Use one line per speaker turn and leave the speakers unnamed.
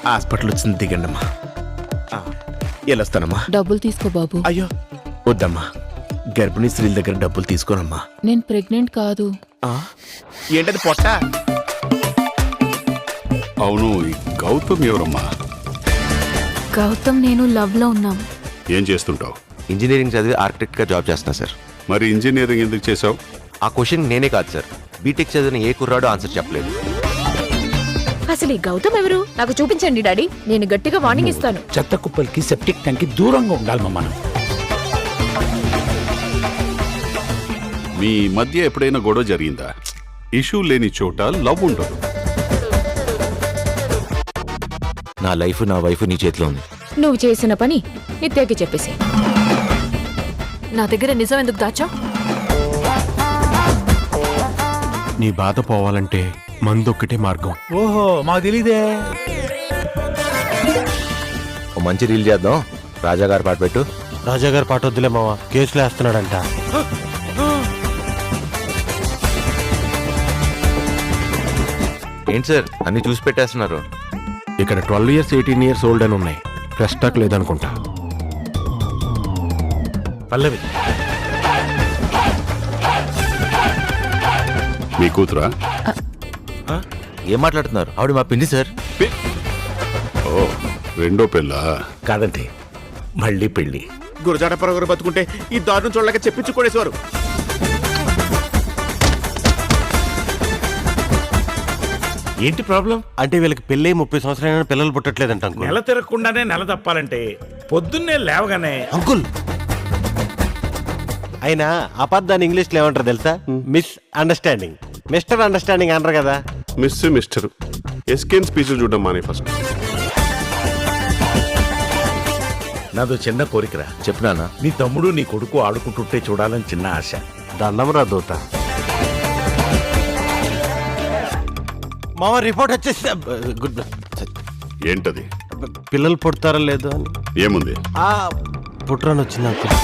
Hospital వచ్చింది, దిగండి అమ్మా. వెళ్ళొస్తానమ్మా.
డబ్బులు తీసుకో బాబు.
అయ్యో వద్దమ్మా, గర్భిణీ స్త్రీల దగ్గర డబ్బులు తీసుకోనమ్మా.
నేను ప్రెగ్నెంట్ కాదు.
ఏంటది పొట్ట?
అవును, ఈ గౌతమ్ ఎవరమ్మా?
గౌతమ్ నేను లవ్ లో ఉన్నాం.
ఏం చేస్తుంటావు?
ఇంజనీరింగ్ చదివి ఆర్కిటెక్ట్ గా జాబ్ చేస్తున్నా సార్.
మరి ఇంజనీరింగ్ ఎందుకు చేసావు?
ఆ క్వశ్చన్ నేనే కాదు సార్, బీటెక్ చదివిన ఏ కుర్రాడు ఆన్సర్ చెప్పలేదు.
అసలు ఈ గౌతమ్ ఎవరు? నాకు చూపించండి డాడీ, నేను గట్టిగా వార్నింగ్ ఇస్తాను.
చెత్త కుప్పలకి సెప్టిక్ ట్యాంక్ కి దూరంగా ఉండాలి మనం.
మీ మధ్య ఎప్పుడైనా గొడవ జరిగిందా? ఇష్యూ లేని చోట లవ్ ఉండదు.
నా లైఫ్ నా వైఫ్ నీ చేతిలో ఉంది.
నువ్వు చేసిన పని నిత్యకి చెప్పేసి.
నా దగ్గర నిజం ఎందుకు దాచా?
నీ బాధ పోవాలంటే మందొక్కటే మార్గం.
ఓహో, మాకు తెలీదే.
ఓ మంచి రీల్ చేద్దాం. రాజా గారి పాట పెట్టు.
రాజాగారు పాట వద్దులే మావా, కేసులు వేస్తున్నాడంట.
ఏంటి సార్ అన్ని చూసి పెట్టేస్తున్నారు?
ఇక్కడ 12 years 18 years ఓల్డ్ అని ఉన్నాయి. ఫ్రెష్ స్టాక్ లేదనుకుంటా.
పల్లవి
మీ కూతురా?
ఏం మాట్లాడుతున్నారు? ఆవిడ మా పిండి సార్.
ఓ, రెండో పిల్ల.
కాదండి, మళ్ళీ పెళ్లి.
గురజాడ పొరగరు బతుకుంటే ఈ దారుణం చూడలేక చెప్పించుకోడేసేవారు.
ఏంటి ప్రాబ్లం?
అంటే వీళ్ళకి పెళ్ళి 30 సంవత్సరాలైనా పిల్లలు పుట్టట్లేదంట అంకుల్.
నెల తిరగకుండానే నెల తప్పాలంటే పొద్దున్నే లేవగానే
అంకుల్ అయినా అబద్ధాన్ని ఇంగ్లీష్లో ఏమంటారు తెలుసా? Miss understanding. మిస్టర్ అండర్స్టాండింగ్ అంటారు కదా.
మిస్టర్ ఎస్కేన్ స్పీచ్లు చూడడం మానే ఫస్ట్.
నాదో చిన్న కోరికరా.
చెప్పినానా?
నీ తమ్ముడు నీ కొడుకు ఆడుకుంటుంటే చూడాలని చిన్న ఆశ.
దండం రా దూత. మామ రిపోర్ట్ వచ్చేసి గుడ్.
ఏంటది?
పిల్లలు పుడతారా లేదు అని.
ఏముంది?
పుట్రాని వచ్చింది అంకుల్.